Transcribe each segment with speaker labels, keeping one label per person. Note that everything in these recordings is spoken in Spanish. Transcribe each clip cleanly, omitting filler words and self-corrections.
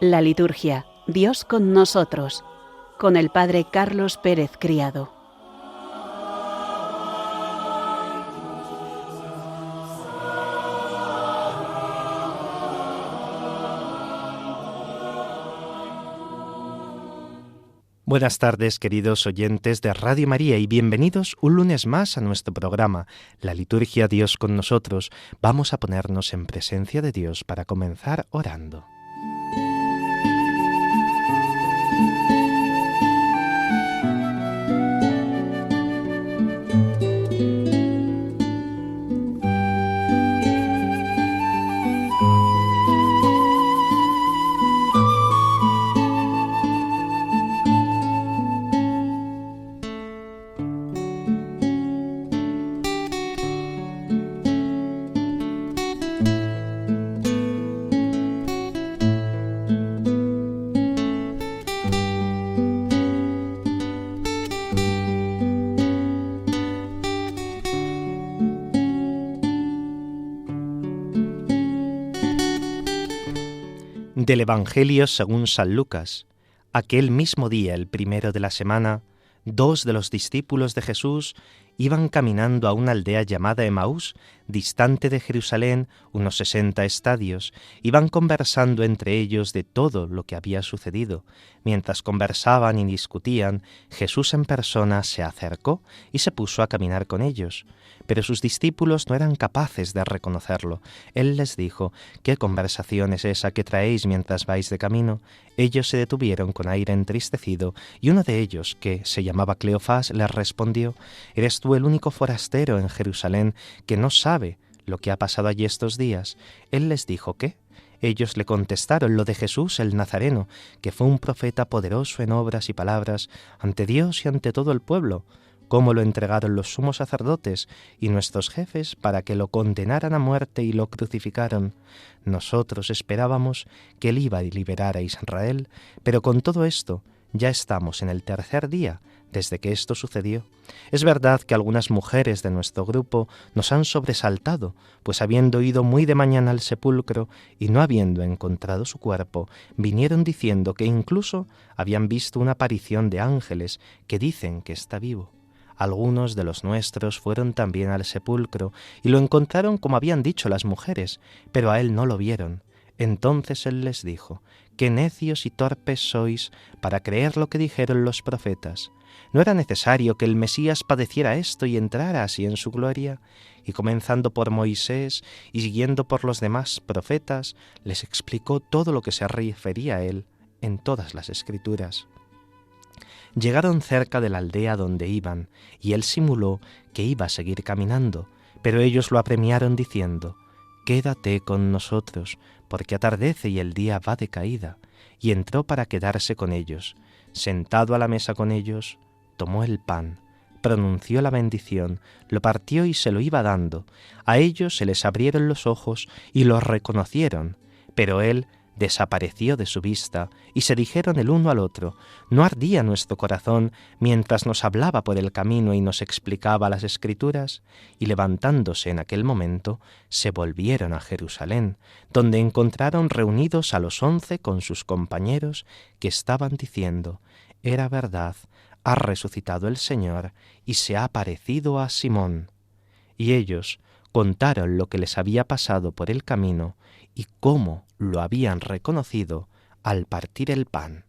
Speaker 1: La liturgia, Dios con nosotros, con el Padre Carlos Pérez Criado.
Speaker 2: Buenas tardes, queridos oyentes de Radio María, y bienvenidos un lunes más a nuestro programa, La liturgia, Dios con nosotros. Vamos a ponernos en presencia de Dios para comenzar orando. Del Evangelio según San Lucas. Aquel mismo día, el primero de la semana, 2 de los discípulos de Jesús iban caminando a una aldea llamada Emaús, distante de Jerusalén unos 60 estadios. Iban conversando entre ellos de todo lo que había sucedido. Mientras conversaban y discutían, Jesús en persona se acercó y se puso a caminar con ellos. Pero sus discípulos no eran capaces de reconocerlo. Él les dijo: «¿Qué conversación es esa que traéis mientras vais de camino?». Ellos se detuvieron con aire entristecido, y uno de ellos, que se llamaba Cleofás, les respondió: «¿Eres tú el único forastero en Jerusalén que no sabe lo que ha pasado allí estos días?». Él les dijo: «¿Qué?». Ellos le contestaron: «Lo de Jesús el Nazareno, que fue un profeta poderoso en obras y palabras ante Dios y ante todo el pueblo. Cómo lo entregaron los sumos sacerdotes y nuestros jefes para que lo condenaran a muerte y lo crucificaron. Nosotros esperábamos que él iba a liberar a Israel, pero con todo esto ya estamos en el tercer día desde que esto sucedió. Es verdad que algunas mujeres de nuestro grupo nos han sobresaltado, pues habiendo ido muy de mañana al sepulcro y no habiendo encontrado su cuerpo, vinieron diciendo que incluso habían visto una aparición de ángeles que dicen que está vivo. Algunos de los nuestros fueron también al sepulcro y lo encontraron como habían dicho las mujeres, pero a él no lo vieron». Entonces él les dijo: «Qué necios y torpes sois para creer lo que dijeron los profetas. ¿No era necesario que el Mesías padeciera esto y entrara así en su gloria?». Y comenzando por Moisés y siguiendo por los demás profetas, les explicó todo lo que se refería a él en todas las Escrituras. Llegaron cerca de la aldea donde iban, y él simuló que iba a seguir caminando, pero ellos lo apremiaron diciendo: «Quédate con nosotros, porque atardece y el día va de caída». Y entró para quedarse con ellos. Sentado a la mesa con ellos, tomó el pan, pronunció la bendición, lo partió y se lo iba dando. A ellos se les abrieron los ojos y lo reconocieron, pero él desapareció de su vista, y se dijeron el uno al otro: «¿No ardía nuestro corazón mientras nos hablaba por el camino y nos explicaba las Escrituras?». Y levantándose en aquel momento, se volvieron a Jerusalén, donde encontraron reunidos a los 11 con sus compañeros, que estaban diciendo: «Era verdad, ha resucitado el Señor y se ha aparecido a Simón». Y ellos contaron lo que les había pasado por el camino y cómo lo habían reconocido al partir el pan.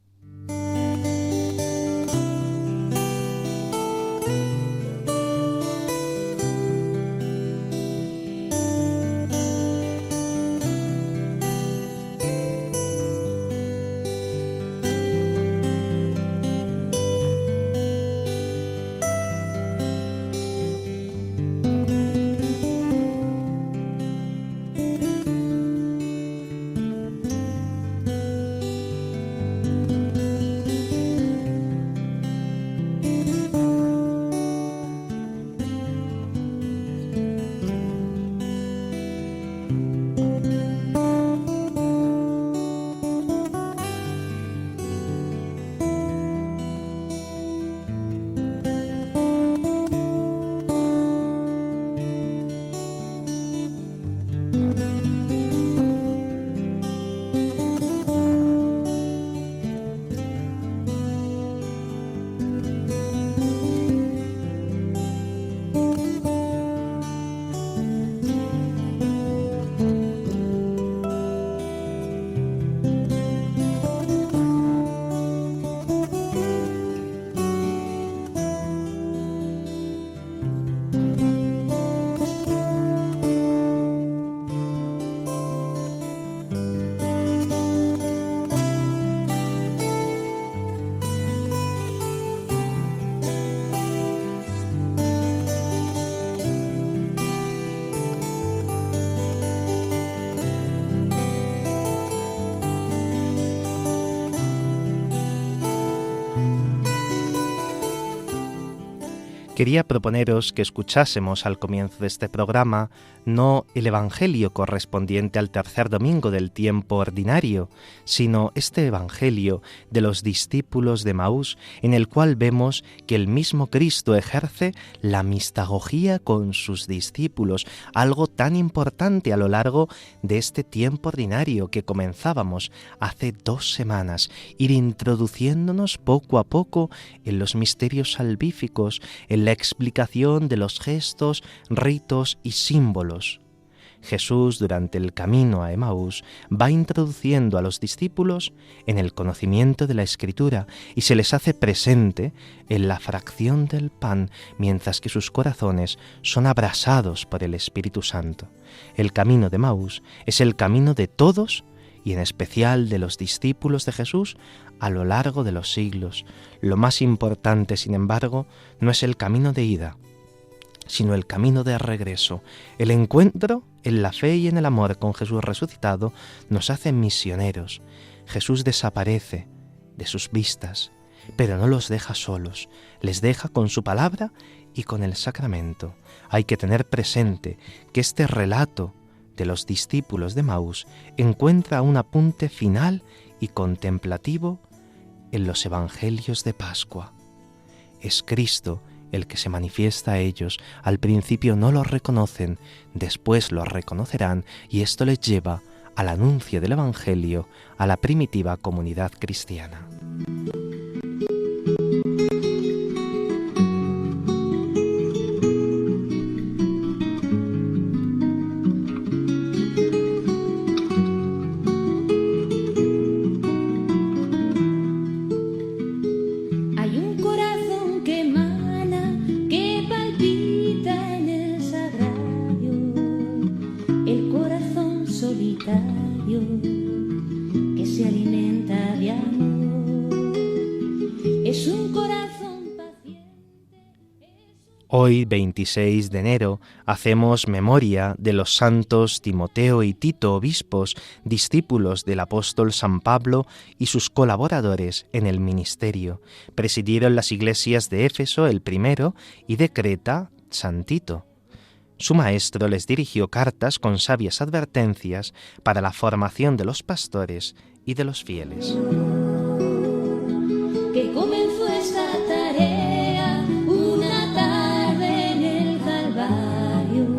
Speaker 2: Quería proponeros que escuchásemos al comienzo de este programa no el Evangelio correspondiente al tercer domingo del tiempo ordinario, sino este Evangelio de los discípulos de Emaús, en el cual vemos que el mismo Cristo ejerce la mistagogía con sus discípulos, algo tan importante a lo largo de este tiempo ordinario que comenzábamos hace 2 semanas, ir introduciéndonos poco a poco en los misterios salvíficos, en la explicación de los gestos, ritos y símbolos. Jesús, durante el camino a Emaús, va introduciendo a los discípulos en el conocimiento de la Escritura y se les hace presente en la fracción del pan, mientras que sus corazones son abrasados por el Espíritu Santo. El camino de Emaús es el camino de todos y en especial de los discípulos de Jesús a lo largo de los siglos. Lo más importante, sin embargo, no es el camino de ida, sino el camino de regreso. El encuentro en la fe y en el amor con Jesús resucitado nos hace misioneros. Jesús desaparece de sus vistas, pero no los deja solos, les deja con su palabra y con el sacramento. Hay que tener presente que este relato de los discípulos de Emaús encuentra un apunte final y contemplativo en los evangelios de Pascua. Es Cristo el que se manifiesta a ellos. Al principio no lo reconocen, después lo reconocerán, y esto les lleva al anuncio del Evangelio a la primitiva comunidad cristiana. Hoy, 26 de enero, hacemos memoria de los santos Timoteo y Tito, obispos, discípulos del apóstol San Pablo y sus colaboradores en el ministerio. Presidieron las iglesias de Éfeso el primero y de Creta San Tito. Su maestro les dirigió cartas con sabias advertencias para la formación de los pastores y de los fieles.
Speaker 3: Que comenzó esta tarea una tarde en el Calvario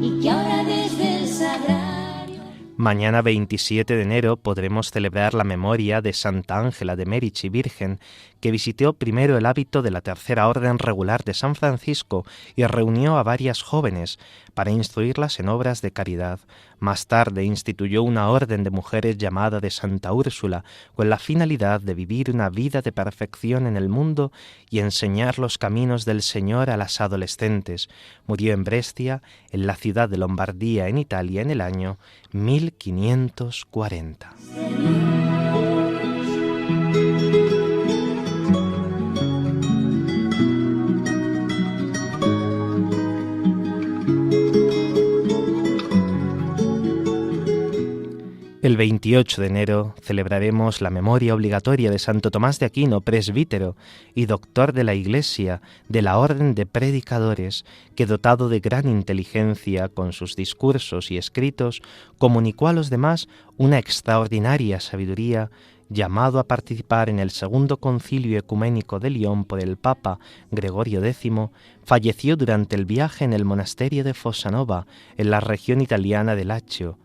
Speaker 3: y que ahora desde el Sagrario.
Speaker 2: Mañana 27 de enero podremos celebrar la memoria de Santa Ángela de Mérici, virgen, que visitó primero el hábito de la Tercera Orden Regular de San Francisco y reunió a varias jóvenes para instruirlas en obras de caridad. Más tarde instituyó una orden de mujeres llamada de Santa Úrsula, con la finalidad de vivir una vida de perfección en el mundo y enseñar los caminos del Señor a las adolescentes. Murió en Brescia, en la ciudad de Lombardía, en Italia, en el año 1540. El 28 de enero celebraremos la memoria obligatoria de Santo Tomás de Aquino, presbítero y doctor de la Iglesia de la Orden de Predicadores, que dotado de gran inteligencia con sus discursos y escritos, comunicó a los demás una extraordinaria sabiduría, llamado a participar en el Segundo Concilio Ecuménico de Lyon por el Papa Gregorio X, falleció durante el viaje en el monasterio de Fossanova, en la región italiana de Lacio,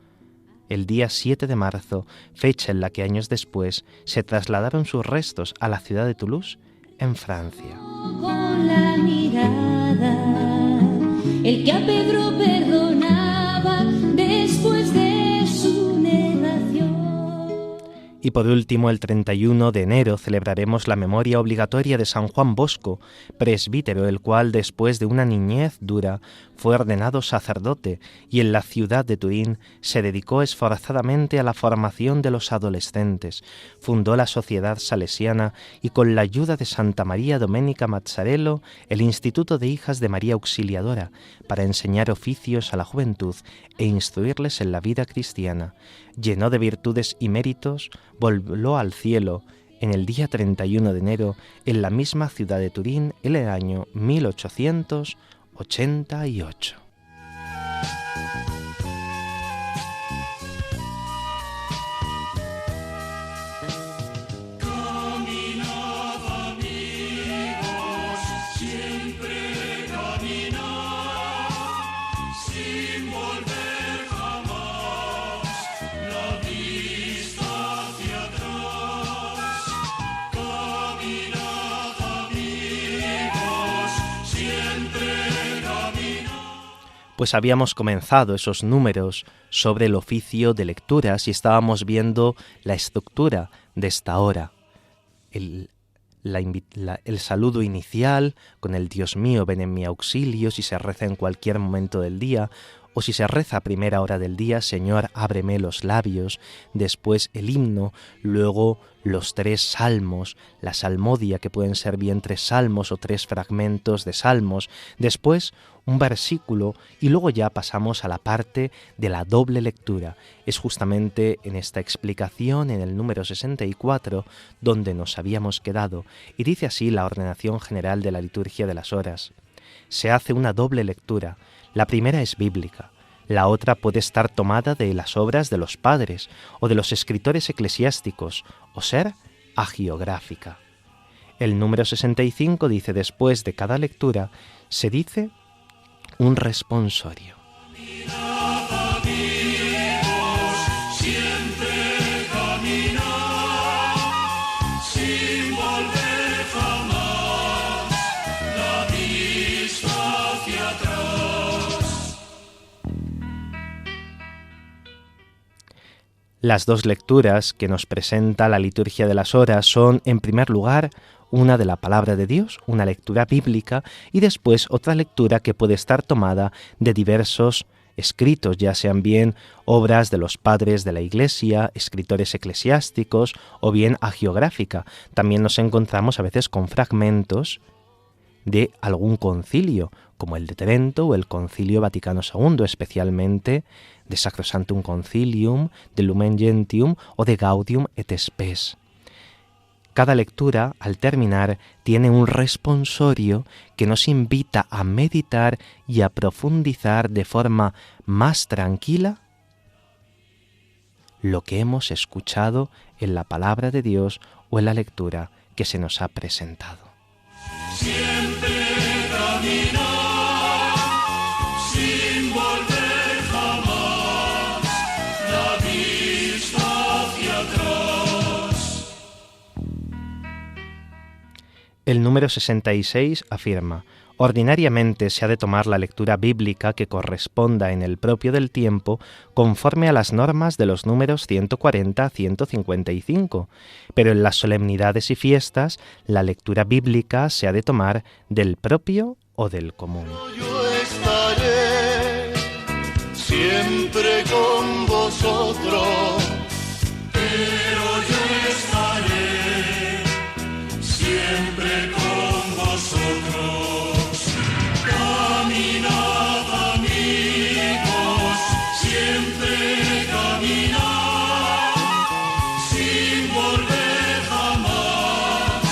Speaker 2: el día 7 de marzo, fecha en la que años después se trasladaron sus restos a la ciudad de Toulouse, en Francia.
Speaker 3: Con la mirada, el que a Pedro perdonaba después de su negación.
Speaker 2: Y por último, el 31 de enero celebraremos la memoria obligatoria de San Juan Bosco, presbítero, el cual después de una niñez dura fue ordenado sacerdote y en la ciudad de Turín se dedicó esforzadamente a la formación de los adolescentes. Fundó la Sociedad Salesiana y con la ayuda de Santa María Domenica Mazzarello el Instituto de Hijas de María Auxiliadora para enseñar oficios a la juventud e instruirles en la vida cristiana. Llenó de virtudes y méritos, voló al cielo en el día 31 de enero en la misma ciudad de Turín en el año 1888. Pues habíamos comenzado esos números sobre el oficio de lecturas y estábamos viendo la estructura de esta hora. El saludo inicial con el Dios mío, ven en mi auxilio, si se reza en cualquier momento del día, o si se reza a primera hora del día, Señor, ábreme los labios, después el himno, luego los 3 salmos, la salmodia, que pueden ser bien 3 salmos o 3 fragmentos de salmos, después un versículo y luego ya pasamos a la parte de la doble lectura. Es justamente en esta explicación, en el número 64, donde nos habíamos quedado, y dice así la ordenación general de la liturgia de las horas. Se hace una doble lectura. La primera es bíblica, la otra puede estar tomada de las obras de los padres o de los escritores eclesiásticos, o ser hagiográfica. El número 65 dice: después de cada lectura se dice un responsorio. Las 2 lecturas que nos presenta la liturgia de las horas son, en primer lugar, una de la palabra de Dios, una lectura bíblica, y después otra lectura que puede estar tomada de diversos escritos, ya sean bien obras de los padres de la Iglesia, escritores eclesiásticos o bien hagiográfica. También nos encontramos a veces con fragmentos de algún concilio, como el de Trento o el Concilio Vaticano II, especialmente de Sacrosanctum Concilium, de Lumen Gentium o de Gaudium et Spes. Cada lectura, al terminar, tiene un responsorio que nos invita a meditar y a profundizar de forma más tranquila lo que hemos escuchado en la palabra de Dios o en la lectura que se nos ha presentado.
Speaker 4: Siempre caminar sin volver jamás la vista hacia atrás.
Speaker 2: El número 66 afirma: ordinariamente se ha de tomar la lectura bíblica que corresponda en el propio del tiempo conforme a las normas de los números 140 a 155, pero en las solemnidades y fiestas la lectura bíblica se ha de tomar del propio o del común.
Speaker 4: Yo estaré siempre con vosotros, pero yo estaré siempre con vosotros. Caminad, amigos, siempre caminad, sin volver jamás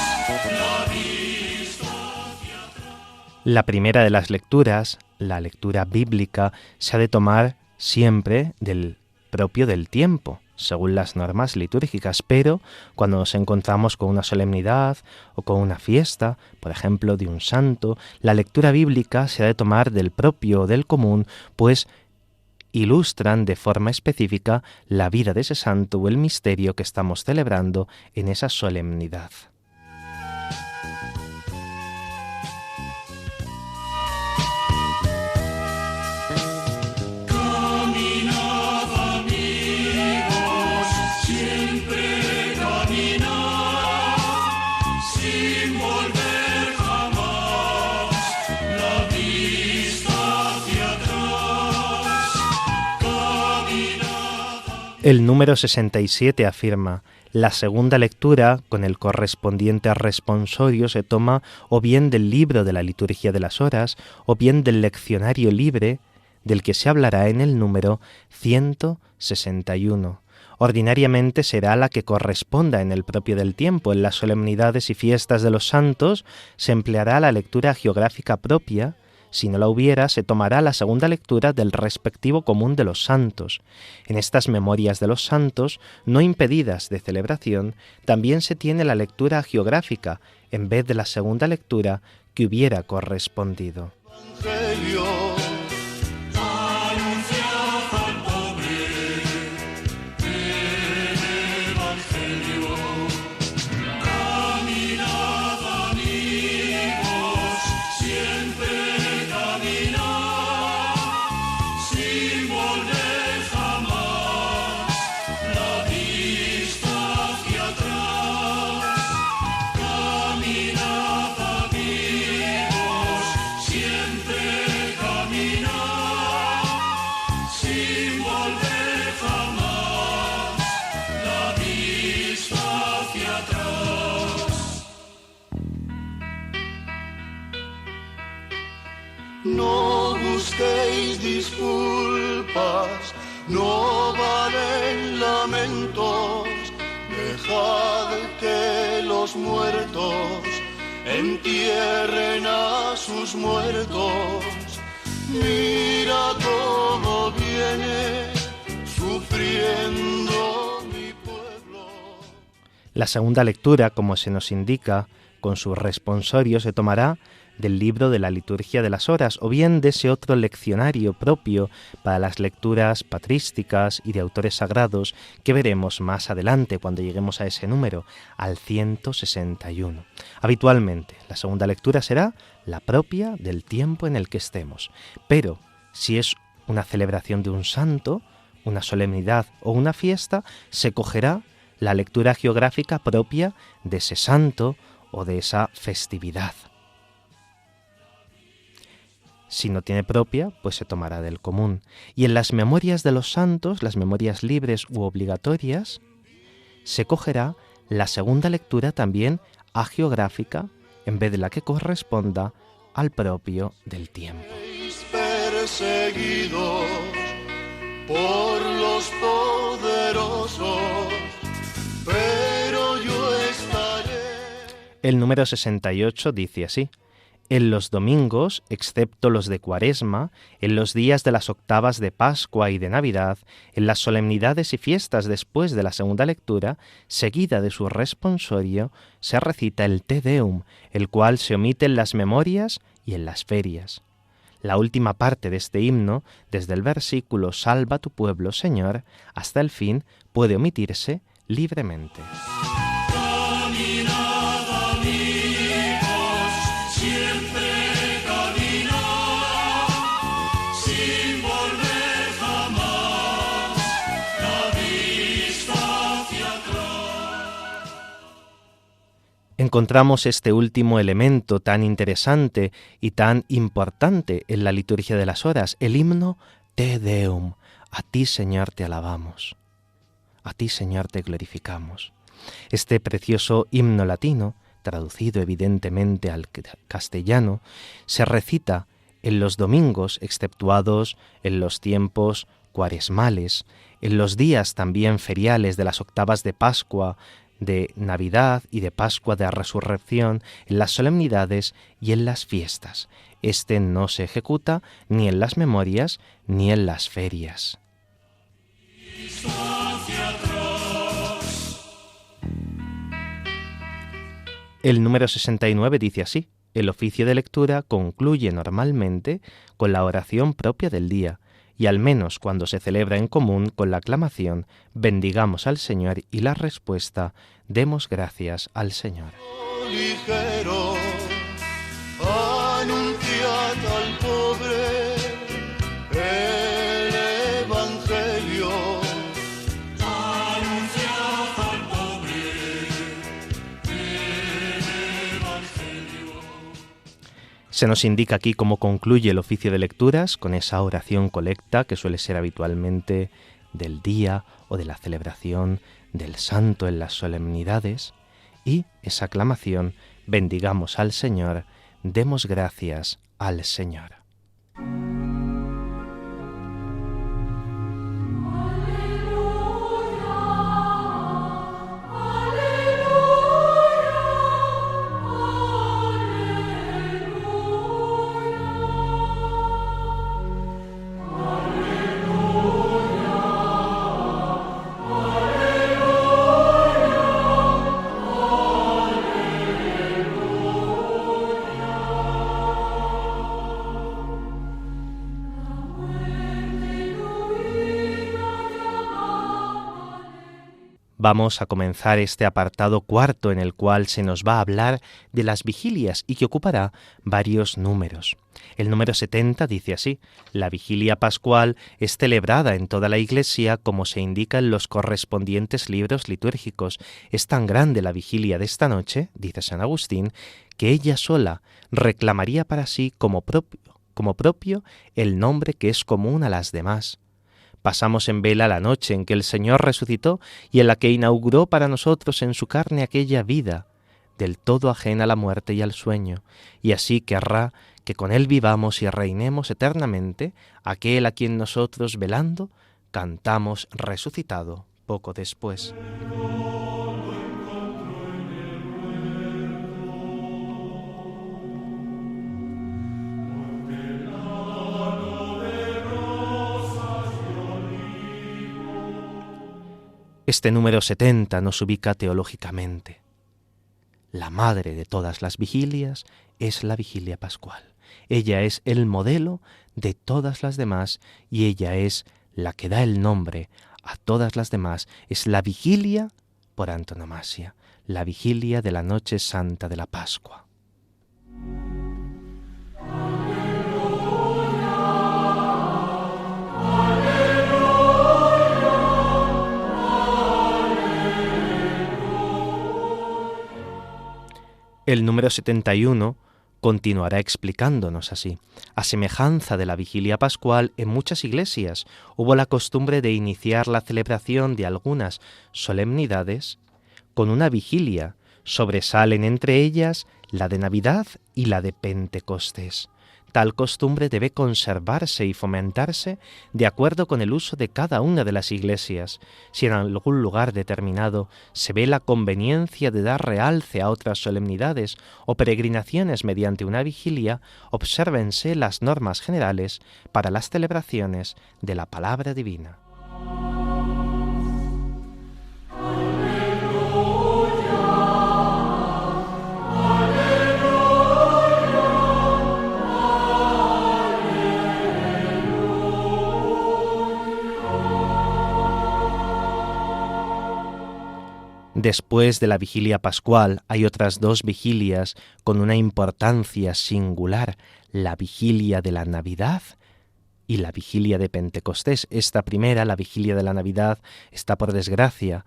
Speaker 4: la vista hacia atrás.
Speaker 2: La primera de las lecturas, la lectura bíblica, se ha de tomar siempre del propio del tiempo, según las normas litúrgicas, pero cuando nos encontramos con una solemnidad o con una fiesta, por ejemplo, de un santo, la lectura bíblica se ha de tomar del propio o del común, pues ilustran de forma específica la vida de ese santo o el misterio que estamos celebrando en esa solemnidad.
Speaker 4: Caminad, amigos, siempre caminad, sin volver jamás la vista hacia atrás. Caminad.
Speaker 2: El número 67 afirma: la segunda lectura, con el correspondiente responsorio, se toma o bien del libro de la liturgia de las horas, o bien del leccionario libre, del que se hablará en el número 161. Ordinariamente será la que corresponda en el propio del tiempo. En las solemnidades y fiestas de los santos se empleará la lectura geográfica propia. Si no la hubiera, se tomará la segunda lectura del respectivo común de los santos. En estas memorias de los santos, no impedidas de celebración, también se tiene la lectura geográfica, en vez de la segunda lectura que hubiera correspondido.
Speaker 4: Evangelio, anunciad al pobre el Evangelio. Caminad, amigos, siempre caminad, sin volver jamás la vista hacia atrás. Caminad, amigos, siempre caminad, sin volver jamás la vista hacia atrás. No busquéis disculpas, no valen lamentos, dejad que los muertos entierren a sus muertos. Mira cómo viene sufriendo mi pueblo.
Speaker 2: La segunda lectura, como se nos indica, con su responsorio se tomará del libro de la liturgia de las horas o bien de ese otro leccionario propio para las lecturas patrísticas y de autores sagrados que veremos más adelante cuando lleguemos a ese número, al 161. Habitualmente, la segunda lectura será la propia del tiempo en el que estemos, pero si es una celebración de un santo, una solemnidad o una fiesta, se cogerá la lectura geográfica propia de ese santo o de esa festividad. Si no tiene propia, pues se tomará del común. Y en las memorias de los santos, las memorias libres u obligatorias, se cogerá la segunda lectura también agiográfica, en vez de la que corresponda al propio del tiempo.
Speaker 4: Perseguidos por los poderosos, pero yo estaré.
Speaker 2: El número 68 dice así: en los domingos, excepto los de Cuaresma, en los días de las octavas de Pascua y de Navidad, en las solemnidades y fiestas después de la segunda lectura, seguida de su responsorio, se recita el Te Deum, el cual se omite en las memorias y en las ferias. La última parte de este himno, desde el versículo Salva tu pueblo, Señor, hasta el fin, puede omitirse libremente.
Speaker 4: Caminad, amigos, siempre caminad, sin volver jamás la vista hacia atrás.
Speaker 2: Encontramos este último elemento tan interesante y tan importante en la liturgia de las horas, el himno Te Deum. A ti, Señor, te alabamos. A ti, Señor, te glorificamos. Este precioso himno latino, traducido evidentemente al castellano, se recita en los domingos, exceptuados en los tiempos cuaresmales, en los días también feriales de las octavas de Pascua, de Navidad y de Pascua de la Resurrección, en las solemnidades y en las fiestas. Este no se ejecuta ni en las memorias ni en las ferias. El número 69 dice así: el oficio de lectura concluye normalmente con la oración propia del día, y al menos cuando se celebra en común con la aclamación, bendigamos al Señor, y la respuesta, demos gracias al Señor.
Speaker 4: Ligero, anunciad al pobre el Evangelio. Anunciad al pobre el Evangelio.
Speaker 2: Se nos indica aquí cómo concluye el oficio de lecturas con esa oración colecta que suele ser habitualmente del día o de la celebración del santo en las solemnidades, y esa aclamación, bendigamos al Señor, demos gracias al Señor.
Speaker 3: Alleluia.
Speaker 2: Vamos a comenzar este apartado cuarto en el cual se nos va a hablar de las vigilias y que ocupará varios números. El número 70 dice así: la vigilia pascual es celebrada en toda la Iglesia como se indica en los correspondientes libros litúrgicos. Es tan grande la vigilia de esta noche, dice San Agustín, que ella sola reclamaría para sí como propio el nombre que es común a las demás. Pasamos en vela la noche en que el Señor resucitó y en la que inauguró para nosotros en su carne aquella vida, del todo ajena a la muerte y al sueño, y así querrá que con Él vivamos y reinemos eternamente aquel a quien nosotros, velando, cantamos resucitado poco después. Este número 70 nos ubica teológicamente. La madre de todas las vigilias es la vigilia pascual. Ella es el modelo de todas las demás y ella es la que da el nombre a todas las demás. Es la vigilia por antonomasia, la vigilia de la noche santa de la Pascua. El número 71 continuará explicándonos así. A semejanza de la vigilia pascual, en muchas iglesias hubo la costumbre de iniciar la celebración de algunas solemnidades con una vigilia. Sobresalen entre ellas la de Navidad y la de Pentecostés. Tal costumbre debe conservarse y fomentarse de acuerdo con el uso de cada una de las iglesias. Si en algún lugar determinado se ve la conveniencia de dar realce a otras solemnidades o peregrinaciones mediante una vigilia, obsérvense las normas generales para las celebraciones de la palabra divina. Después de la vigilia pascual hay otras dos vigilias con una importancia singular, la vigilia de la Navidad y la vigilia de Pentecostés. Esta primera, la vigilia de la Navidad, está por desgracia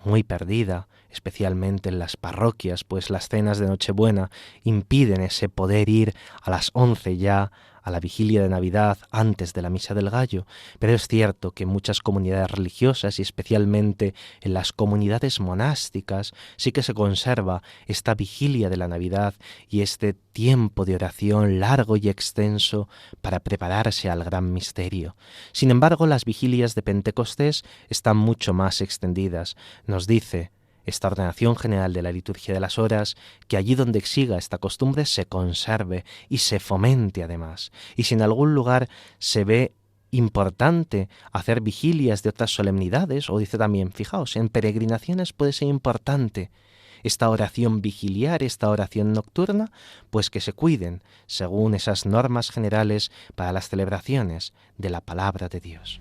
Speaker 2: muy perdida, especialmente en las parroquias, pues las cenas de Nochebuena impiden ese poder ir a las 11 ya a la vigilia de Navidad antes de la Misa del Gallo, pero es cierto que en muchas comunidades religiosas y especialmente en las comunidades monásticas sí que se conserva esta vigilia de la Navidad y este tiempo de oración largo y extenso para prepararse al gran misterio. Sin embargo, las vigilias de Pentecostés están mucho más extendidas. Nos dice esta ordenación general de la liturgia de las horas, que allí donde siga esta costumbre se conserve y se fomente además. Y si en algún lugar se ve importante hacer vigilias de otras solemnidades, o dice también, fijaos, en peregrinaciones puede ser importante esta oración vigiliar, esta oración nocturna, pues que se cuiden según esas normas generales para las celebraciones de la palabra de Dios.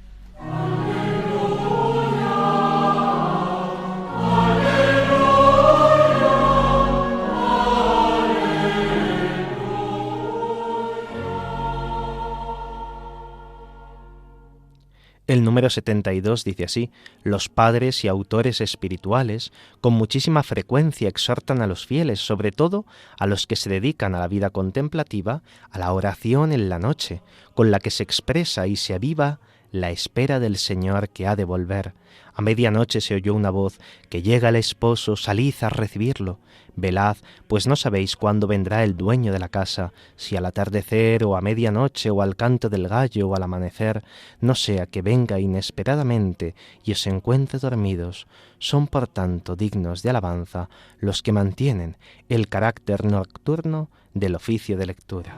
Speaker 2: El número 72 dice así: los padres y autores espirituales con muchísima frecuencia exhortan a los fieles, sobre todo a los que se dedican a la vida contemplativa, a la oración en la noche, con la que se expresa y se aviva la espera del Señor que ha de volver. A medianoche se oyó una voz: que llega el esposo, salid a recibirlo. Velad, pues no sabéis cuándo vendrá el dueño de la casa, si al atardecer o a medianoche o al canto del gallo o al amanecer, no sea que venga inesperadamente y os encuentre dormidos. Son por tanto dignos de alabanza los que mantienen el carácter nocturno del oficio de lectura.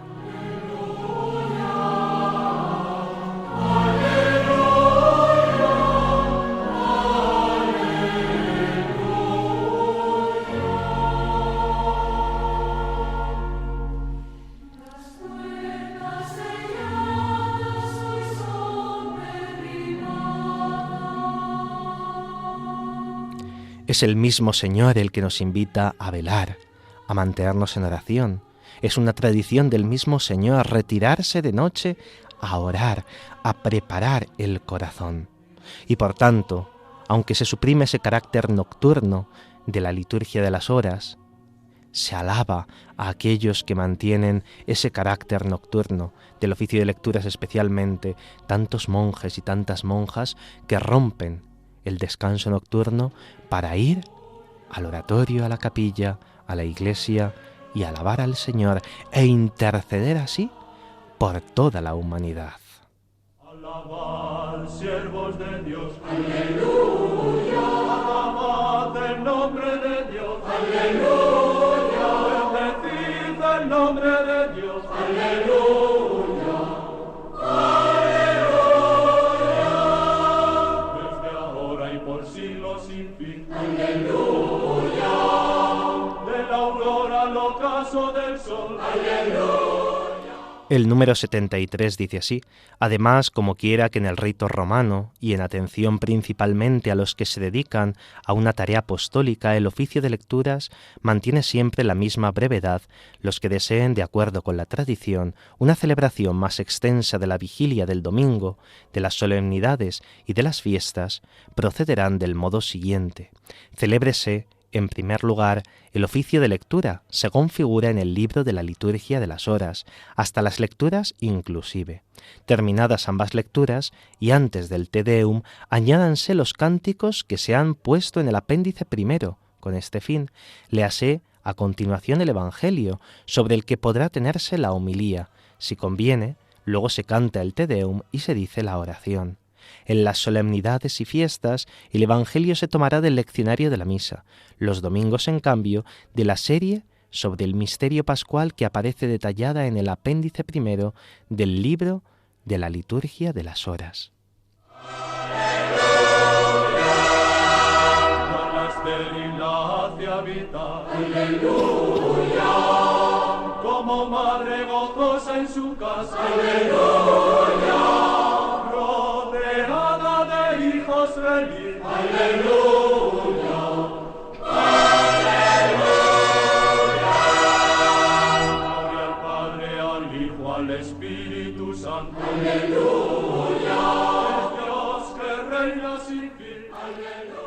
Speaker 2: Es el mismo Señor el que nos invita a velar, a mantenernos en oración. Es una tradición del mismo Señor retirarse de noche a orar, a preparar el corazón. Y por tanto, aunque se suprime ese carácter nocturno de la liturgia de las horas, se alaba a aquellos que mantienen ese carácter nocturno del oficio de lecturas, especialmente tantos monjes y tantas monjas que rompen el descanso nocturno para ir al oratorio, a la capilla, a la iglesia y alabar al Señor e interceder así por toda la humanidad.
Speaker 4: Alabad, siervos de Dios. Aleluya. Alabad el nombre de Dios. Aleluya. Bendecid el nombre de Dios. Aleluya. Aleluya. Desde ahora y por siglos sin fin. Aleluya. De la aurora al ocaso del sol. Aleluya.
Speaker 2: El número 73 dice así: además, como quiera que en el rito romano, y en atención principalmente a los que se dedican a una tarea apostólica, el oficio de lecturas mantiene siempre la misma brevedad, los que deseen, de acuerdo con la tradición, una celebración más extensa de la vigilia del domingo, de las solemnidades y de las fiestas, procederán del modo siguiente. Celébrese, en primer lugar, el oficio de lectura, según figura en el libro de la liturgia de las horas, hasta las lecturas inclusive. Terminadas ambas lecturas, y antes del Te Deum, añádanse los cánticos que se han puesto en el apéndice primero. Con este fin, léase a continuación el Evangelio, sobre el que podrá tenerse la homilía. Si conviene, luego se canta el Te Deum y se dice la oración. En las solemnidades y fiestas, el Evangelio se tomará del leccionario de la misa. Los domingos, en cambio, de la serie sobre el misterio pascual que aparece detallada en el apéndice primero del libro de la liturgia de las horas.
Speaker 4: Aleluya, como madre gozosa en su casa. Aleluya, rodeada de hijos feliz. Aleluya, aleluya. Gloria al Padre, al Hijo, al Espíritu Santo. Aleluya, es Dios que reina sin fin. Aleluya.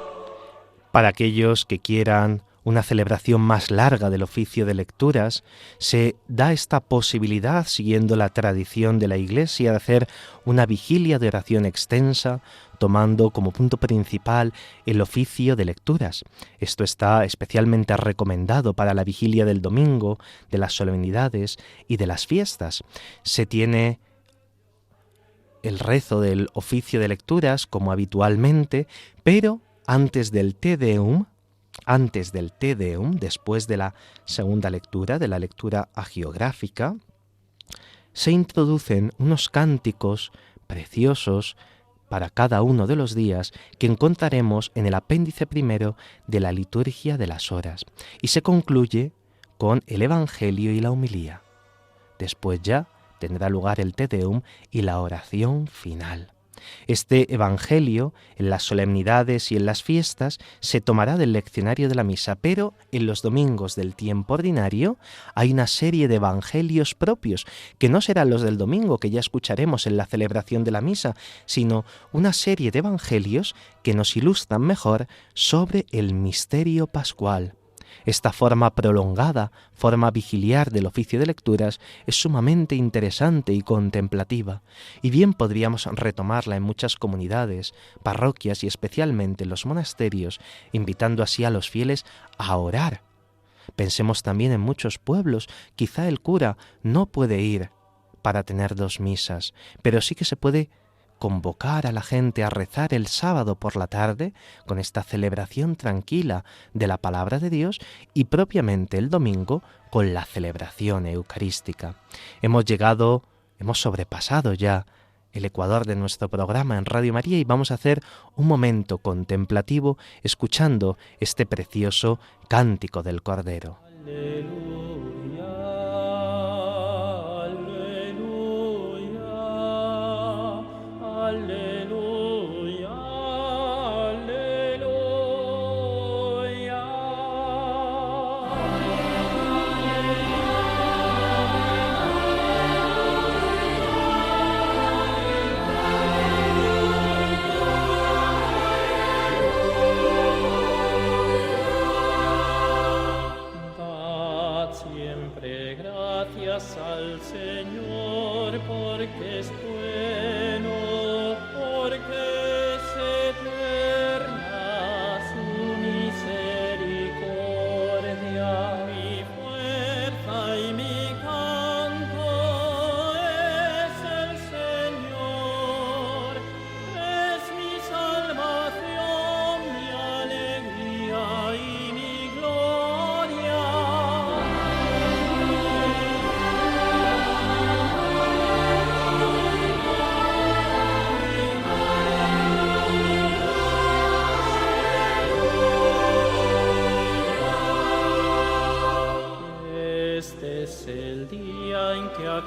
Speaker 2: Para aquellos que quieran una celebración más larga del oficio de lecturas, se da esta posibilidad, siguiendo la tradición de la Iglesia, de hacer una vigilia de oración extensa, tomando como punto principal el oficio de lecturas. Esto está especialmente recomendado para la vigilia del domingo, de las solemnidades y de las fiestas. Se tiene el rezo del oficio de lecturas como habitualmente, pero antes del Te Deum, después de la segunda lectura, de la lectura hagiográfica, se introducen unos cánticos preciosos para cada uno de los días que encontraremos en el apéndice primero de la liturgia de las horas, y se concluye con el Evangelio y la homilía. Después ya tendrá lugar el Te Deum y la oración final. Este Evangelio, en las solemnidades y en las fiestas, se tomará del leccionario de la misa, pero en los domingos del tiempo ordinario hay una serie de evangelios propios, que no serán los del domingo, que ya escucharemos en la celebración de la misa, sino una serie de evangelios que nos ilustran mejor sobre el misterio pascual. Esta forma prolongada, forma vigiliar del oficio de lecturas, es sumamente interesante y contemplativa, y bien podríamos retomarla en muchas comunidades, parroquias y especialmente en los monasterios, invitando así a los fieles a orar. Pensemos también en muchos pueblos, quizá el cura no puede ir para tener dos misas, pero sí que se puede convocar a la gente a rezar el sábado por la tarde con esta celebración tranquila de la palabra de Dios, y propiamente el domingo con la celebración eucarística. Hemos sobrepasado ya el ecuador de nuestro programa en Radio María y vamos a hacer un momento contemplativo escuchando este precioso cántico del Cordero.
Speaker 4: Aleluya, aleluya.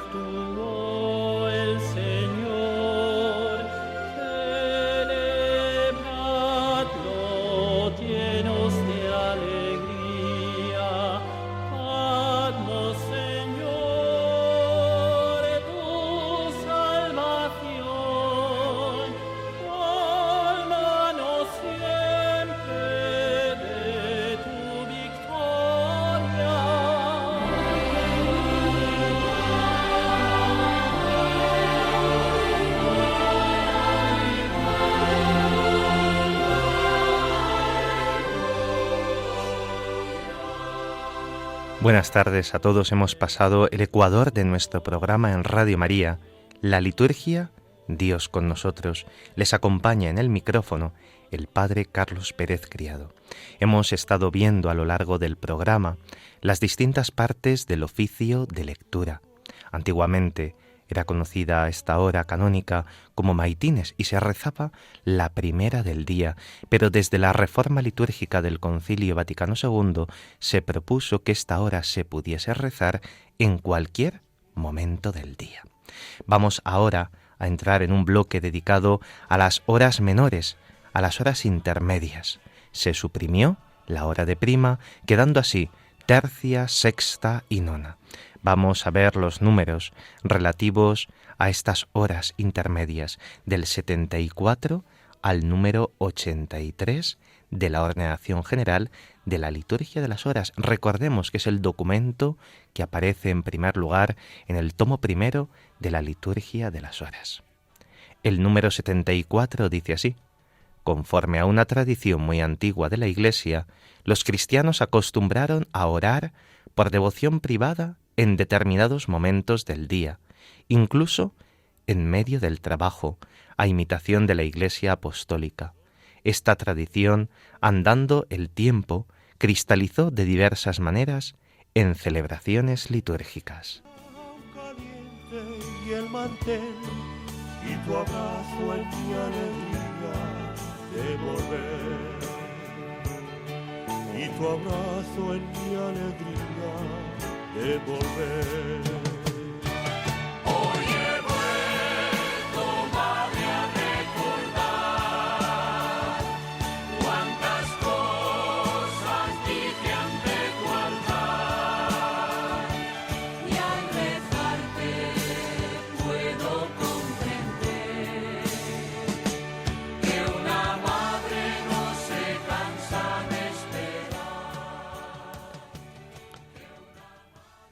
Speaker 4: actuó el Señor. Celebradlo llenos de alegría. Haznos, Señor, tu salvación. Cólmanos siempre de tu victoria.
Speaker 2: Buenas tardes a todos. Hemos pasado el ecuador de nuestro programa en Radio María, la liturgia Dios con nosotros. Les acompaña en el micrófono el Padre Carlos Pérez Criado. Hemos estado viendo a lo largo del programa las distintas partes del oficio de lectura. Antiguamente era conocida esta hora canónica como maitines y se rezaba la primera del día, pero desde la reforma litúrgica del Concilio Vaticano II se propuso que esta hora se pudiese rezar en cualquier momento del día. Vamos ahora a entrar en un bloque dedicado a las horas menores, a las horas intermedias. Se suprimió la hora de prima, quedando así tercia, sexta y nona. Vamos a ver los números relativos a estas horas intermedias, del 74 al número 83 de la Ordenación General de la Liturgia de las Horas. Recordemos que es el documento que aparece en primer lugar en el tomo primero de la Liturgia de las Horas. El número 74 dice así: conforme a una tradición muy antigua de la Iglesia, los cristianos acostumbraron a orar por devoción privada en determinados momentos del día, incluso en medio del trabajo, a imitación de la Iglesia apostólica. Esta tradición, andando el tiempo, cristalizó de diversas maneras en celebraciones litúrgicas.
Speaker 5: Y el mantel y tu abrazo en mi alegría de volver, y tu abrazo en mi alegría de volver. Hoy he vuelto, madre, a recordar cuántas cosas dije ante tu altar, y al rezarte puedo comprender que una madre no se cansa de esperar.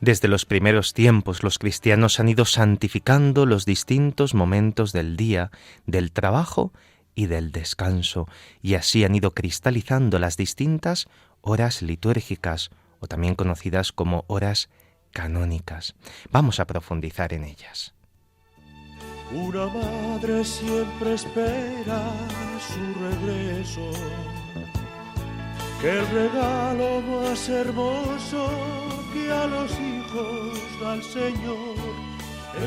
Speaker 2: Desde los primeros tiempos los cristianos han ido santificando los distintos momentos del día, del trabajo y del descanso, y así han ido cristalizando las distintas horas litúrgicas, o también conocidas como horas canónicas. Vamos a profundizar en ellas.
Speaker 5: Una madre siempre espera su regreso, que el regalo más hermoso que a los hijos da el Señor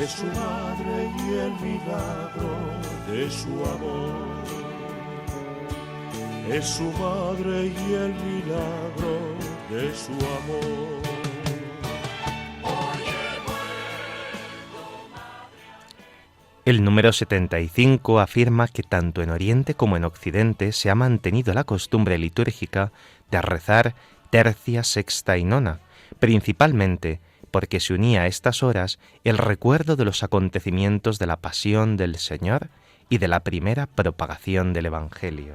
Speaker 5: es su madre y el milagro de su amor. Es su madre y el milagro de su amor.
Speaker 2: El número 75 afirma que tanto en Oriente como en Occidente se ha mantenido la costumbre litúrgica de rezar tercia, sexta y nona, principalmente porque se unía a estas horas el recuerdo de los acontecimientos de la pasión del Señor y de la primera propagación del Evangelio.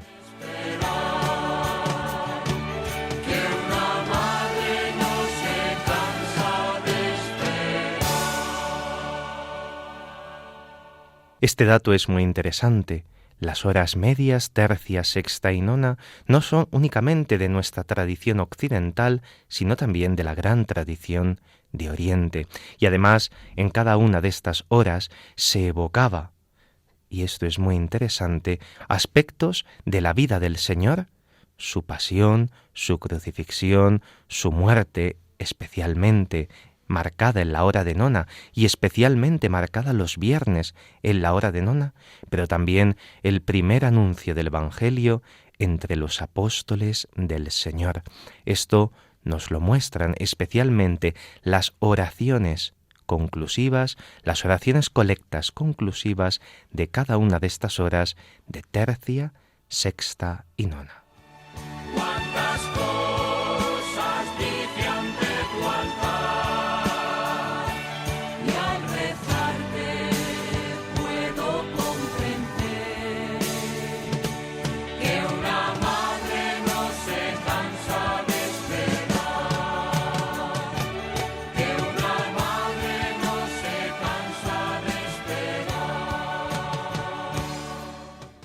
Speaker 2: Este dato es muy interesante. Las horas medias, tercia, sexta y nona no son únicamente de nuestra tradición occidental, sino también de la gran tradición de Oriente. Y además, en cada una de estas horas se evocaba, y esto es muy interesante, aspectos de la vida del Señor, su pasión, su crucifixión, su muerte, especialmente marcada en la hora de nona y especialmente marcada los viernes en la hora de nona, pero también el primer anuncio del Evangelio entre los apóstoles del Señor. Esto nos lo muestran especialmente las oraciones conclusivas, las oraciones colectas conclusivas de cada una de estas horas de tercia, sexta y nona.
Speaker 5: Cuántas cosas dice ante tu altar, y al rezarte puedo comprender que una madre no se cansa de esperar, que una madre no se cansa de esperar.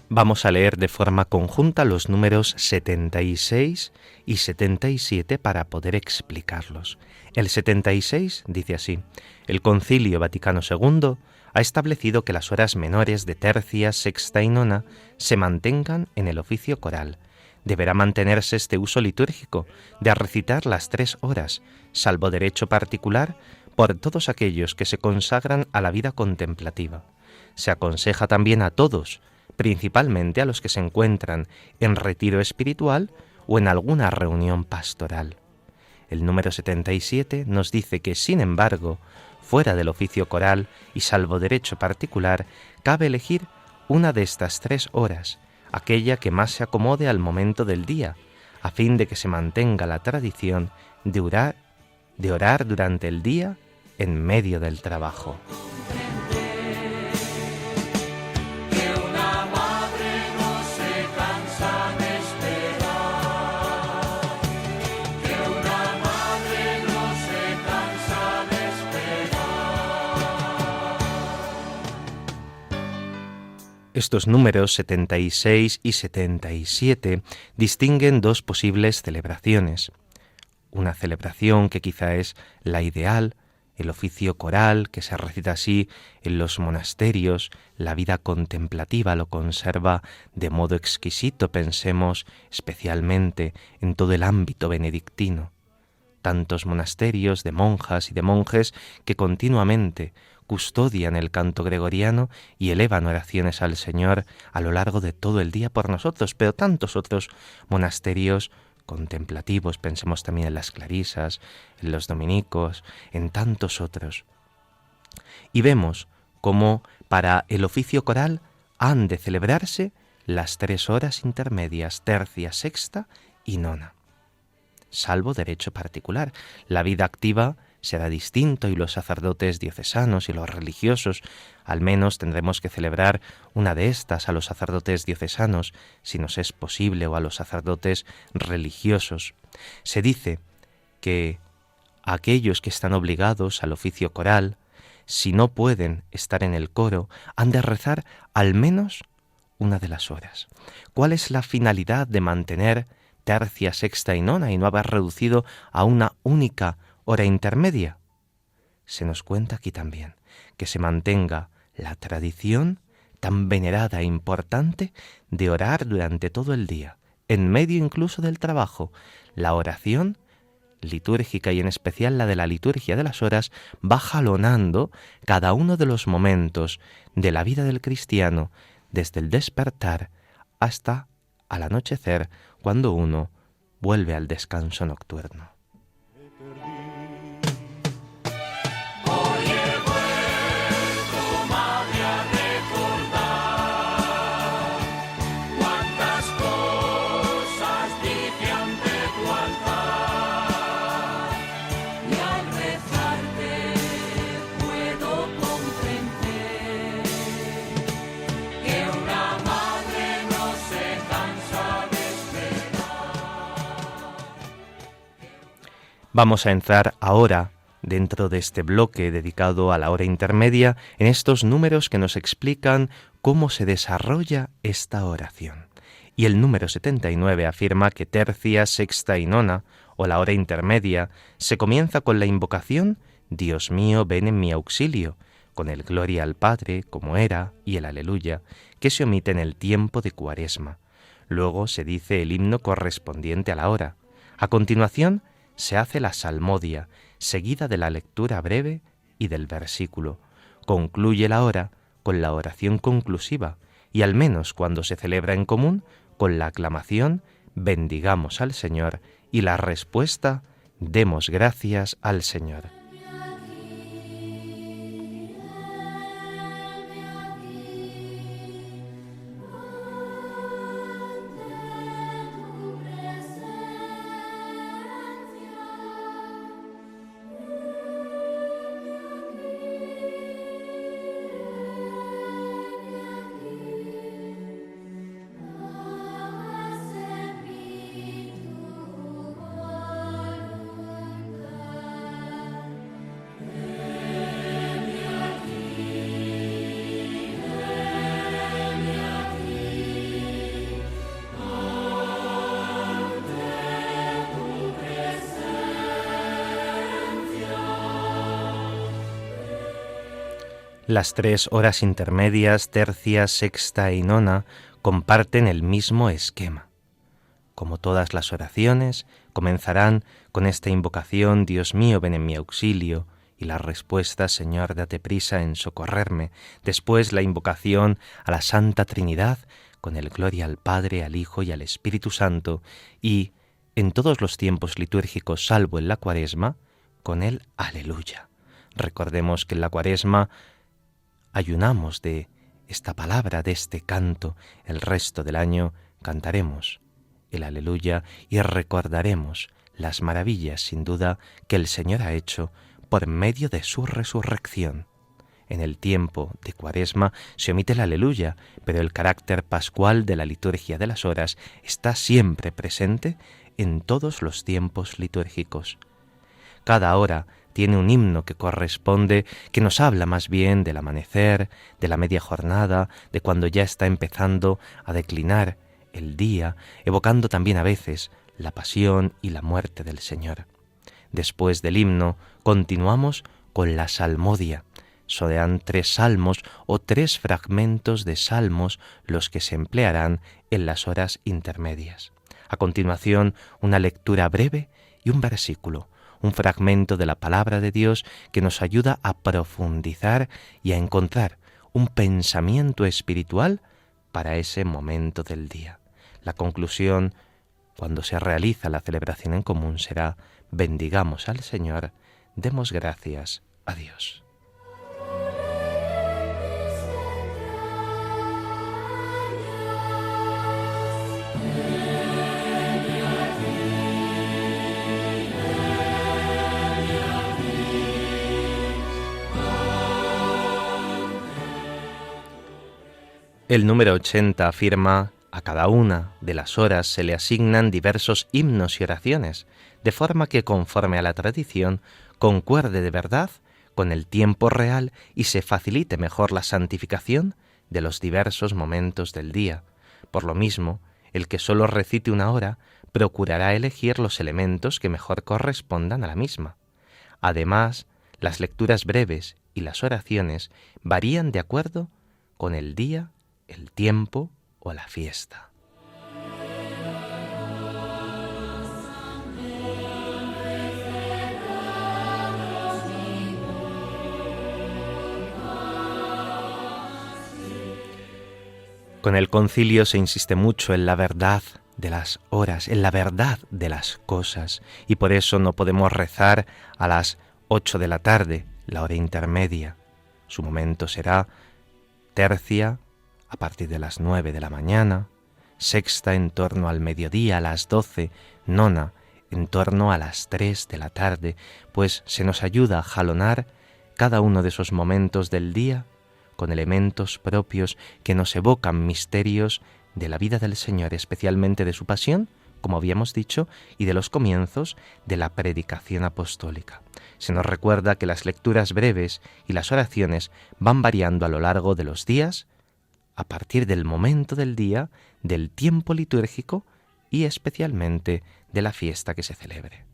Speaker 2: Vamos a leer de forma conjunta los números 76 y 77 para poder explicarlos. El 76 dice así: el Concilio Vaticano II ha establecido que las horas menores de tercia, sexta y nona se mantengan en el oficio coral. Deberá mantenerse este uso litúrgico de recitar las 3 horas, salvo derecho particular, por todos aquellos que se consagran a la vida contemplativa. Se aconseja también a todos, principalmente a los que se encuentran en retiro espiritual o en alguna reunión pastoral. El número 77 nos dice que, sin embargo, fuera del oficio coral y salvo derecho particular, cabe elegir una de estas 3 horas, aquella que más se acomode al momento del día, a fin de que se mantenga la tradición de orar durante el día en medio del trabajo. Estos números 76 y 77 distinguen 2 posibles celebraciones. Una celebración que quizá es la ideal, el oficio coral, que se recita así en los monasterios, la vida contemplativa lo conserva de modo exquisito, pensemos especialmente en todo el ámbito benedictino. Tantos monasterios de monjas y de monjes que continuamente custodian el canto gregoriano y elevan oraciones al Señor a lo largo de todo el día por nosotros, pero tantos otros monasterios contemplativos, pensemos también en las clarisas, en los dominicos, en tantos otros. Y vemos cómo para el oficio coral han de celebrarse las 3 horas intermedias, tercia, sexta y nona. Salvo derecho particular, la vida activa será distinto y los sacerdotes diocesanos y los religiosos, al menos tendremos que celebrar una de estas a los sacerdotes diocesanos, si nos es posible, o a los sacerdotes religiosos. Se dice que aquellos que están obligados al oficio coral, si no pueden estar en el coro, han de rezar al menos una de las horas. ¿Cuál es la finalidad de mantener tercia, sexta y nona y no haber reducido a una única hora intermedia? Se nos cuenta aquí también que se mantenga la tradición tan venerada e importante de orar durante todo el día, en medio incluso del trabajo. La oración litúrgica y en especial la de la liturgia de las horas va jalonando cada uno de los momentos de la vida del cristiano, desde el despertar hasta al anochecer, cuando uno vuelve al descanso nocturno. Vamos a entrar ahora, dentro de este bloque dedicado a la hora intermedia, en estos números que nos explican cómo se desarrolla esta oración. Y el número 79 afirma que tercia, sexta y nona, o la hora intermedia, se comienza con la invocación «Dios mío, ven en mi auxilio», con el Gloria al Padre, como era, y el Aleluya, que se omite en el tiempo de Cuaresma. Luego se dice el himno correspondiente a la hora. A continuación, se hace la salmodia, seguida de la lectura breve y del versículo. Concluye la hora con la oración conclusiva y, al menos cuando se celebra en común, con la aclamación «Bendigamos al Señor» y la respuesta «Demos gracias al Señor». Las 3 horas intermedias, tercia, sexta y nona, comparten el mismo esquema. Como todas las oraciones, comenzarán con esta invocación: Dios mío, ven en mi auxilio, y la respuesta: Señor, date prisa en socorrerme. Después la invocación a la Santa Trinidad, con el Gloria al Padre, al Hijo y al Espíritu Santo, y, en todos los tiempos litúrgicos, salvo en la Cuaresma, con el Aleluya. Recordemos que en la Cuaresma ayunamos de esta palabra, de este canto. El resto del año cantaremos el Aleluya y recordaremos las maravillas, sin duda, que el Señor ha hecho por medio de su resurrección. En el tiempo de Cuaresma se omite el Aleluya, pero el carácter pascual de la liturgia de las horas está siempre presente en todos los tiempos litúrgicos. Cada hora tiene un himno que corresponde, que nos habla más bien del amanecer, de la media jornada, de cuando ya está empezando a declinar el día, evocando también a veces la pasión y la muerte del Señor. Después del himno continuamos con la salmodia. Serán 3 salmos o 3 fragmentos de salmos los que se emplearán en las horas intermedias. A continuación, una lectura breve y un versículo, un fragmento de la palabra de Dios que nos ayuda a profundizar y a encontrar un pensamiento espiritual para ese momento del día. La conclusión, cuando se realiza la celebración en común, será: bendigamos al Señor, demos gracias a Dios. El número 80 afirma: a cada una de las horas se le asignan diversos himnos y oraciones, de forma que, conforme a la tradición, concuerde de verdad con el tiempo real y se facilite mejor la santificación de los diversos momentos del día. Por lo mismo, el que solo recite una hora procurará elegir los elementos que mejor correspondan a la misma. Además, las lecturas breves y las oraciones varían de acuerdo con el día, el tiempo o la fiesta. Con el concilio se insiste mucho en la verdad de las horas, en la verdad de las cosas, y por eso no podemos rezar a las 8 de la tarde, la hora intermedia. Su momento será tercia a partir de las 9 de la mañana, sexta en torno al mediodía, a las 12, nona en torno a las 3 de la tarde, pues se nos ayuda a jalonar cada uno de esos momentos del día con elementos propios que nos evocan misterios de la vida del Señor, especialmente de su pasión, como habíamos dicho, y de los comienzos de la predicación apostólica. Se nos recuerda que las lecturas breves y las oraciones van variando a lo largo de los días, a partir del momento del día, del tiempo litúrgico y especialmente de la fiesta que se celebre.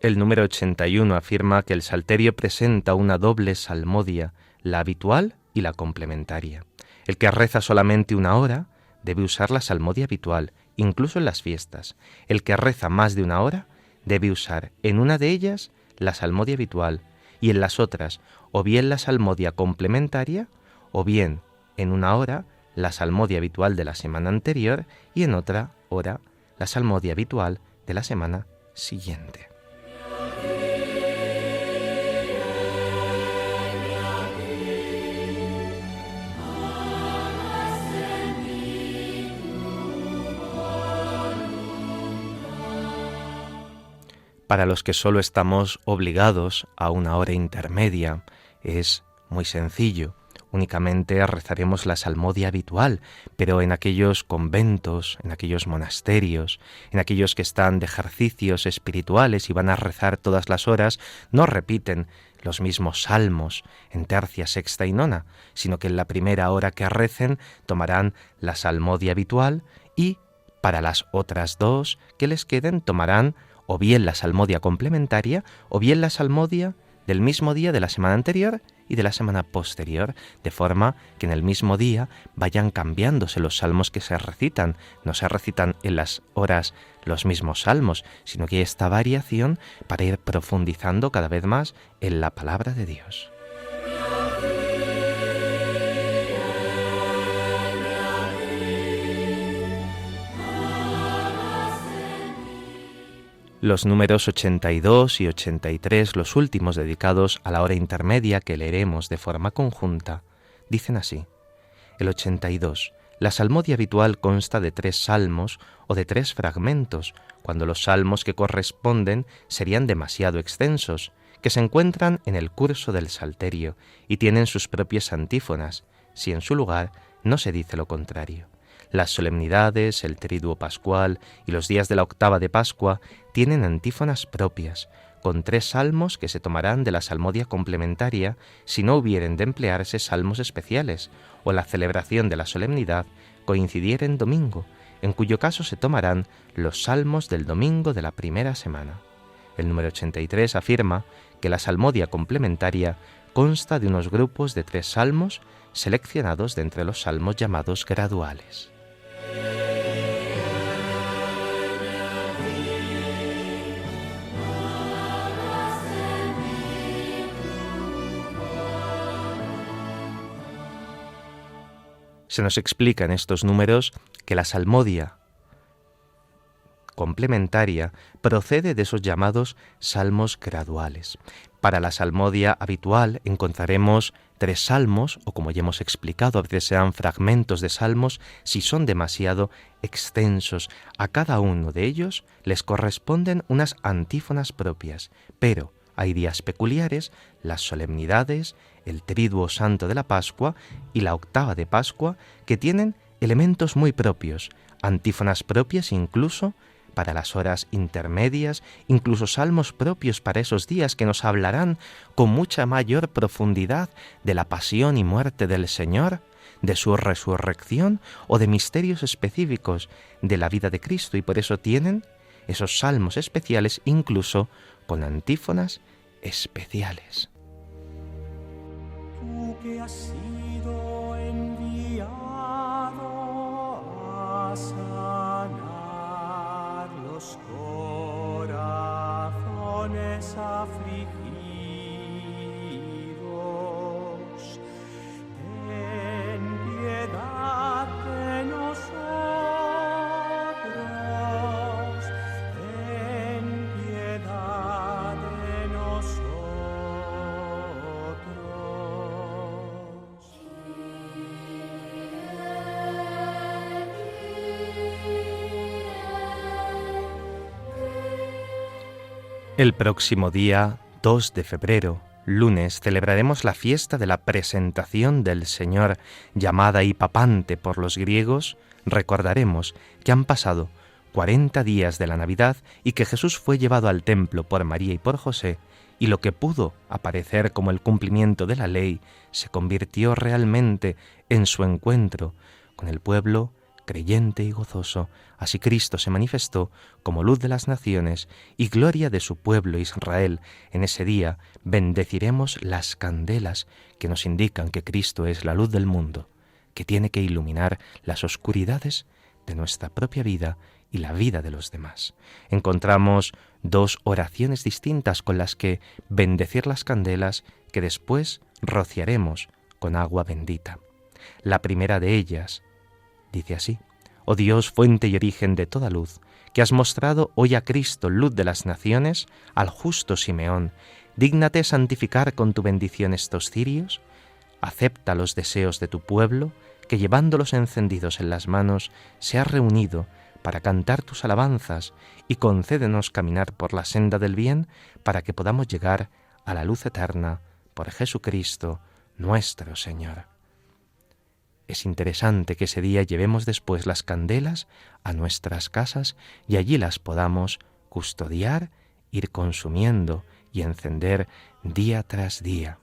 Speaker 2: El número 81 afirma que el salterio presenta una doble salmodia, la habitual y la complementaria. El que reza solamente una hora debe usar la salmodia habitual, incluso en las fiestas. El que reza más de una hora debe usar en una de ellas la salmodia habitual y en las otras o bien la salmodia complementaria o bien en una hora la salmodia habitual de la semana anterior y en otra hora la salmodia habitual de la semana siguiente. Para los que solo estamos obligados a una hora intermedia, es muy sencillo. únicamente rezaremos la salmodia habitual, pero en aquellos conventos, en aquellos monasterios, en aquellos que están de ejercicios espirituales y van a rezar todas las horas, no repiten los mismos salmos en tercia, sexta y nona, sino que en la primera hora que recen tomarán la salmodia habitual y para las otras dos que les queden tomarán o bien la salmodia complementaria o bien la salmodia del mismo día de la semana anterior y de la semana posterior, de forma que en el mismo día vayan cambiándose los salmos que se recitan. No se recitan en las horas los mismos salmos, sino que hay esta variación para ir profundizando cada vez más en la palabra de Dios. Los números 82 y 83, los últimos dedicados a la hora intermedia que leeremos de forma conjunta, dicen así. El 82. La salmodia habitual consta de 3 salmos o de 3 fragmentos, cuando los salmos que corresponden serían demasiado extensos, que se encuentran en el curso del Salterio y tienen sus propias antífonas, si en su lugar no se dice lo contrario. Las solemnidades, el triduo pascual y los días de la octava de Pascua tienen antífonas propias, con 3 salmos que se tomarán de la salmodia complementaria si no hubieren de emplearse salmos especiales o la celebración de la solemnidad coincidiera en domingo, en cuyo caso se tomarán los salmos del domingo de la primera semana. El número 83 afirma que la salmodia complementaria consta de unos grupos de 3 salmos seleccionados de entre los salmos llamados graduales. Se nos explica en estos números que la salmodia complementaria procede de esos llamados salmos graduales. Para la salmodia habitual encontraremos 3 salmos, o como ya hemos explicado, a veces sean fragmentos de salmos si son demasiado extensos. A cada uno de ellos les corresponden unas antífonas propias, pero hay días peculiares, las solemnidades, el triduo santo de la Pascua y la octava de Pascua, que tienen elementos muy propios, antífonas propias incluso para las horas intermedias, incluso salmos propios para esos días que nos hablarán con mucha mayor profundidad de la pasión y muerte del Señor, de su resurrección o de misterios específicos de la vida de Cristo, y por eso tienen esos salmos especiales incluso con antífonas especiales.
Speaker 5: Tú que has sido enviado a sanar los corazones afligidos, ten piedad de nosotros, ten piedad de nosotros.
Speaker 2: El próximo día, 2 de febrero, lunes, celebraremos la fiesta de la presentación del Señor, llamada Hipapante por los griegos. Recordaremos que han pasado 40 días de la Navidad y que Jesús fue llevado al templo por María y por José, y lo que pudo aparecer como el cumplimiento de la ley se convirtió realmente en su encuentro con el pueblo creyente y gozoso. Así Cristo se manifestó como luz de las naciones y gloria de su pueblo Israel. En ese día bendeciremos las candelas que nos indican que Cristo es la luz del mundo, que tiene que iluminar las oscuridades de nuestra propia vida y la vida de los demás. Encontramos 2 oraciones distintas con las que bendecir las candelas que después rociaremos con agua bendita. La primera de ellas dice así: Oh Dios, fuente y origen de toda luz, que has mostrado hoy a Cristo, luz de las naciones, al justo Simeón, dígnate santificar con tu bendición estos cirios, acepta los deseos de tu pueblo, que llevándolos encendidos en las manos se ha reunido para cantar tus alabanzas, y concédenos caminar por la senda del bien, para que podamos llegar a la luz eterna por Jesucristo nuestro Señor. Es interesante que ese día llevemos después las candelas a nuestras casas y allí las podamos custodiar, ir consumiendo y encender día tras día.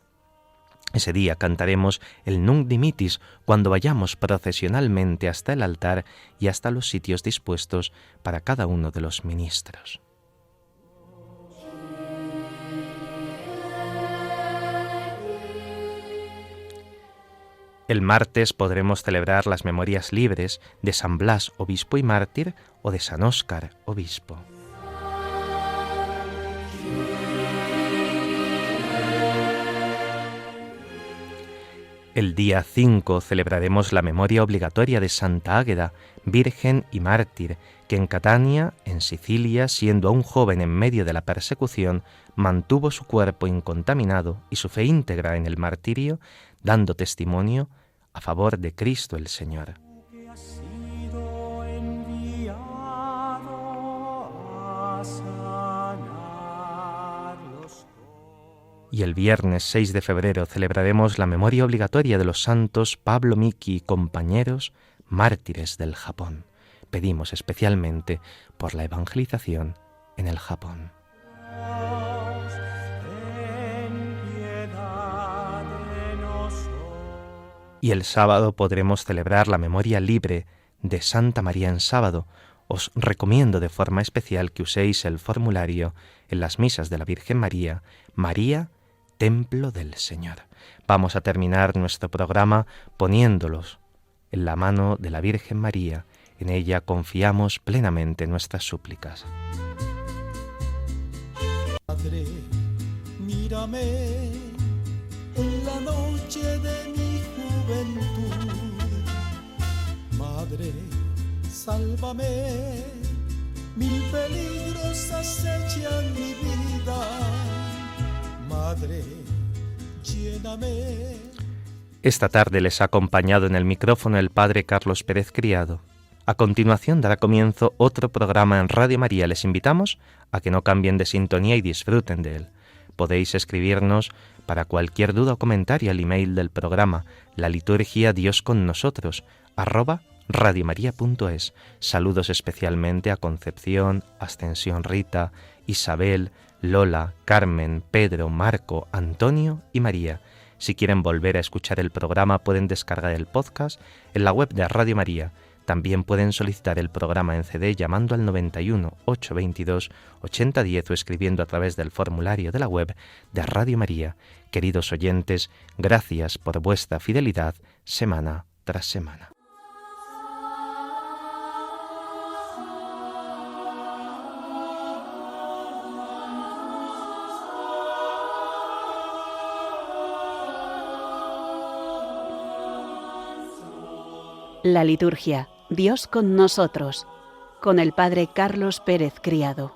Speaker 2: Ese día cantaremos el Nunc Dimittis cuando vayamos procesionalmente hasta el altar y hasta los sitios dispuestos para cada uno de los ministros. El martes podremos celebrar las memorias libres de San Blas, obispo y mártir, o de San Óscar, obispo. El día 5 celebraremos la memoria obligatoria de Santa Águeda, virgen y mártir, que en Catania, en Sicilia, siendo aún joven en medio de la persecución, mantuvo su cuerpo incontaminado y su fe íntegra en el martirio, dando testimonio a favor de Cristo el Señor. Y el viernes 6 de febrero celebraremos la memoria obligatoria de los santos Pablo Miki y compañeros, mártires del Japón. Pedimos especialmente por la evangelización en el Japón. Y el sábado podremos celebrar la memoria libre de Santa María en sábado. Os recomiendo de forma especial que uséis el formulario en las misas de la Virgen María, María, Templo del Señor. Vamos a terminar nuestro programa poniéndolos en la mano de la Virgen María. En ella confiamos plenamente nuestras súplicas.
Speaker 6: Padre, mírame en la noche de mi juventud. Madre, sálvame, mil peligros acechan mi vida. Madre, lléname.
Speaker 2: Esta tarde les ha acompañado en el micrófono el Padre Carlos Pérez Criado. A continuación dará comienzo otro programa en Radio María. Les invitamos a que no cambien de sintonía y disfruten de él. Podéis escribirnos para cualquier duda o comentario al email del programa, la liturgia Dios con nosotros, @radiomaria.es. Saludos especialmente a Concepción, Ascensión Rita, Isabel, Lola, Carmen, Pedro, Marco, Antonio y María. Si quieren volver a escuchar el programa pueden descargar el podcast en la web de Radio María. También pueden solicitar el programa en CD llamando al 91 822 8010 o escribiendo a través del formulario de la web de Radio María. Queridos oyentes, gracias por vuestra fidelidad semana tras semana.
Speaker 1: La liturgia, Dios con nosotros, con el Padre Carlos Pérez Criado.